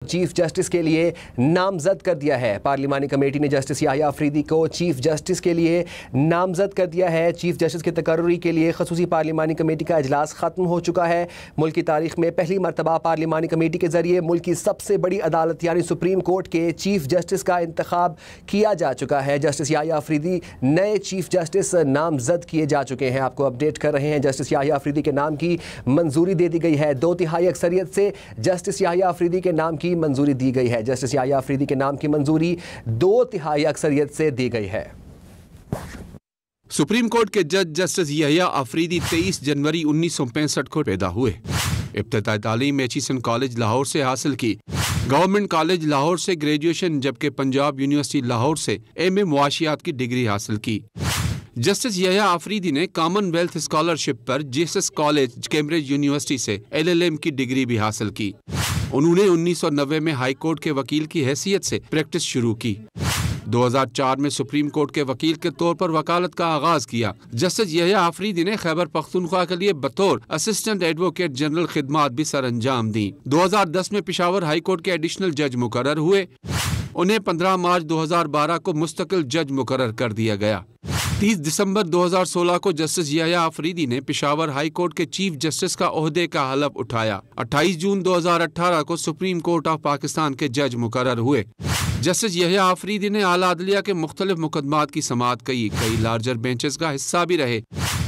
Chief justice کے لیے نامزد کر دیا ہے۔ پارلیمانی کمیٹی نے جسٹس یحییٰ آفریدی کو چیف جسٹس کے لیے نامزد کر دیا ہے۔ چیف جسٹس کی تقرری کے لیے خصوصی پارلیمانی کمیٹی کا اجلاس ختم ہو چکا ہے۔ ملک کی تاریخ میں پہلی مرتبہ پارلیمانی کمیٹی کے ذریعے ملک کی سب سے بڑی عدالت یعنی سپریم کورٹ کے چیف جسٹس کا انتخاب کیا جا چکا ہے۔ جسٹس یحییٰ آفریدی نئے چیف جسٹس نامزد کیے جا چکے ہیں۔ آپ کو اپڈیٹ کر رہے ہیں۔ جسٹس یحییٰ آفریدی کے نام کی منظوری دے دی گئی ہے۔ 2/3 اکثریت سے جسٹس یحییٰ آفریدی کے نام کی منظوری دی گئی ہے۔ جسٹس یحییٰ آفریدی کے نام کی منظوری 2/3 اکثریت سے دی گئی ہے۔ سپریم کورٹ کے جج جسٹس یحییٰ آفریدی 23 جنوری 1965 کو پیدا ہوئے۔ ابتدائی تعلیم ایچیسن کالج لاہور سے حاصل کی۔ گورنمنٹ کالج لاہور سے گریجویشن جبکہ پنجاب یونیورسٹی لاہور سے ایم اے معاشیات کی ڈگری حاصل کی۔ جسٹس یحییٰ آفریدی نے کامن ویلتھ اسکالرشپ پر جیسس کالج کیمبرج یونیورسٹی سے LLM کی ڈگری بھی حاصل کی۔ انہوں نے 1990 میں ہائی کورٹ کے وکیل کی حیثیت سے پریکٹس شروع کی۔ 2004 میں سپریم کورٹ کے وکیل کے طور پر وکالت کا آغاز کیا۔ جسٹس یحییٰ آفریدی نے خیبر پختونخوا کے لیے بطور اسسٹنٹ ایڈوکیٹ جنرل خدمات بھی سر انجام دیں۔ 2010 میں پشاور ہائی کورٹ کے ایڈیشنل جج مقرر ہوئے۔ انہیں 15 مارچ 2012 کو مستقل جج مقرر کر دیا گیا۔ 30 دسمبر 2016 کو جسٹس یحییٰ آفریدی نے پشاور ہائی کورٹ کے چیف جسٹس کا عہدے کا حلف اٹھایا۔ 28 جون 2018 کو سپریم کورٹ آف پاکستان کے جج مقرر ہوئے۔ جسٹس یحییٰ آفریدی نے اعلیٰ عدلیہ کے مختلف مقدمات کی سماعت کی۔ کئی لارجر بینچز کا حصہ بھی رہے،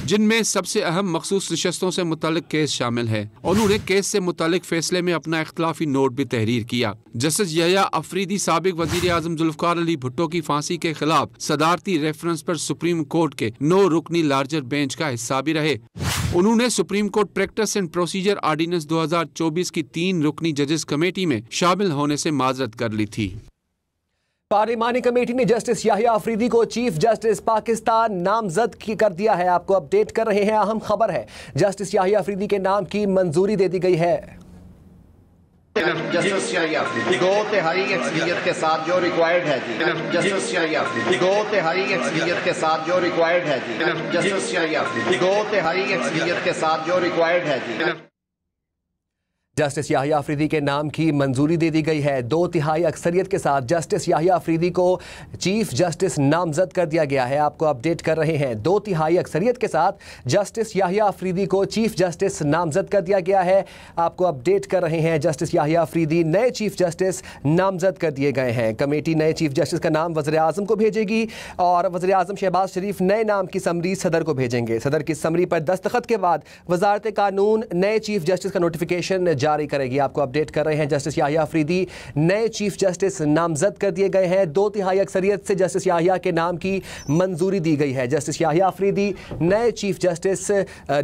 جن میں سب سے اہم مخصوص نشستوں سے متعلق کیس شامل ہے۔ انہوں نے کیس سے متعلق فیصلے میں اپنا اختلافی نوٹ بھی تحریر کیا۔ جسٹس یحییٰ آفریدی سابق وزیر اعظم ذوالفقار علی بھٹو کی پھانسی کے خلاف صدارتی ریفرنس پر سپریم کورٹ کے 9 رکنی لارجر بینچ کا حصہ بھی رہے۔ انہوں نے supreme court practice and procedure ordinance 2024 کی 3 رکنی ججز کمیٹی میں شامل ہونے سے معذرت کر لی تھی۔ پارلیمانی کمیٹی نے جسٹس یحییٰ آفریدی کو چیف جسٹس پاکستان نامزد کر دیا ہے۔ آپ کو اپڈیٹ کر رہے ہیں، اہم خبر ہے، جسٹس یحییٰ آفریدی کے نام کی منظوری دے دی گئی ہے۔ جسٹس یحییٰ آفریدی 2/3 اکثریت کے ساتھ جو ریکوائرڈ ہے جی۔ جسٹس یحییٰ آفریدی 2/3 اکثریت کے ساتھ جو ریکوائرڈ ہے جی۔ جسٹس یحییٰ آفریدی 2/3 اکثریت کے ساتھ جو ریکوائرڈ ہے جی۔ جسٹس یحییٰ آفریدی کے نام کی منظوری دے دی گئی ہے۔ 2/3 اکثریت کے ساتھ جسٹس یحییٰ آفریدی کو چیف جسٹس نامزد کر دیا گیا ہے۔ آپ کو اپڈیٹ کر رہے ہیں، 2/3 اکثریت کے ساتھ جسٹس یحییٰ آفریدی کو چیف جسٹس نامزد کر دیا گیا ہے۔ آپ کو اپڈیٹ کر رہے ہیں، جسٹس یحییٰ آفریدی نئے چیف جسٹس نامزد کر دیے گئے ہیں۔ کمیٹی نئے چیف جسٹس کا نام وزیر اعظم کو بھیجے گی اور وزیر اعظم شہباز شریف نئے نام کی سمری صدر کو بھیجیں گے۔ صدر کی سمری پر دستخط کے بعد وزارت قانون نئے چیف جسٹس کا نوٹیفیکیشن جاری کرے گی۔ آپ کو اپڈیٹ کر رہے ہیں، جسٹس یحییٰ آفریدی نئے چیف جسٹس نامزد کر دیے گئے ہیں۔ 2/3 اکثریت سے جسٹس یحییٰ کے نام کی منظوری دی گئی ہے۔ جسٹس یحییٰ آفریدی نئے چیف جسٹس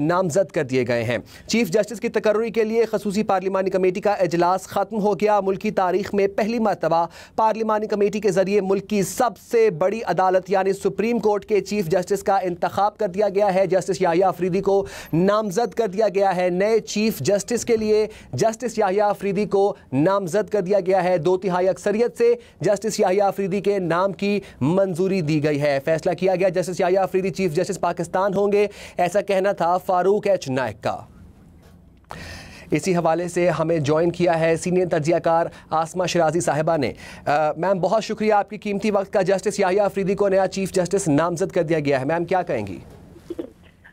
نامزد کر دیے گئے ہیں۔ چیف جسٹس کی تقرری کے لیے خصوصی پارلیمانی کمیٹی کا اجلاس ختم ہو گیا۔ ملک کی تاریخ میں پہلی مرتبہ پارلیمانی کمیٹی کے ذریعے ملک کی سب سے بڑی عدالت یعنی سپریم کورٹ کے چیف جسٹس کا انتخاب کر دیا گیا ہے۔ جسٹس یحییٰ آفریدی کو نامزد کر دیا گیا ہے۔ نئے چیف جسٹس کے لیے جسٹس یحییٰ آفریدی کو نامزد کر دیا گیا ہے۔ 2/3 اکثریت سے جسٹس یحییٰ آفریدی کے نام کی منظوری دی گئی ہے۔ فیصلہ کیا گیا جسٹس یحییٰ آفریدی چیف جسٹس پاکستان ہوں گے، ایسا کہنا تھا فاروق ایچ نائک کا۔ اسی حوالے سے ہمیں جوائن کیا ہے سینئر تجزیہ کار آسمہ شرازی صاحبہ نے۔ میم بہت شکریہ آپ کی قیمتی وقت کا۔ جسٹس یحییٰ آفریدی کو نیا چیف جسٹس نامزد کر دیا گیا ہے، میم کیا کہیں گی؟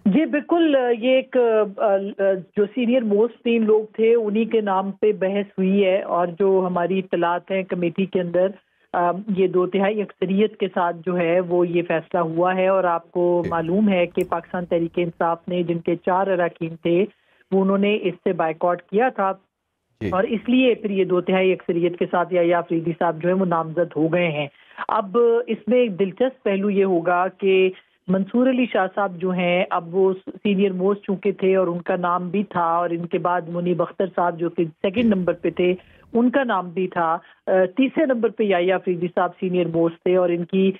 جی بالکل، یہ ایک جو سینئر موسٹ 3 لوگ تھے انہی کے نام پہ بحث ہوئی ہے، اور جو ہماری اطلاعات ہیں کمیٹی کے اندر یہ 2/3 اکثریت کے ساتھ جو ہے وہ یہ فیصلہ ہوا ہے۔ اور آپ کو معلوم ہے کہ پاکستان تحریک انصاف نے جن کے 4 اراکین تھے وہ انہوں نے اس سے بائیکاٹ کیا تھا، اور اس لیے پھر یہ 2/3 اکثریت کے ساتھ یحییٰ آفریدی صاحب جو ہے وہ نامزد ہو گئے ہیں۔ اب اس میں ایک دلچسپ پہلو یہ ہوگا کہ منصور علی شاہ صاحب جو ہیں اب وہ سینئر موسٹ چونکہ تھے اور ان کا نام بھی تھا، اور ان کے بعد منیب اختر صاحب جو کہ 2nd نمبر پہ تھے ان کا نام بھی تھا، 3رے نمبر پہ یحییٰ آفریدی صاحب سینئر موسٹ تھے اور ان کی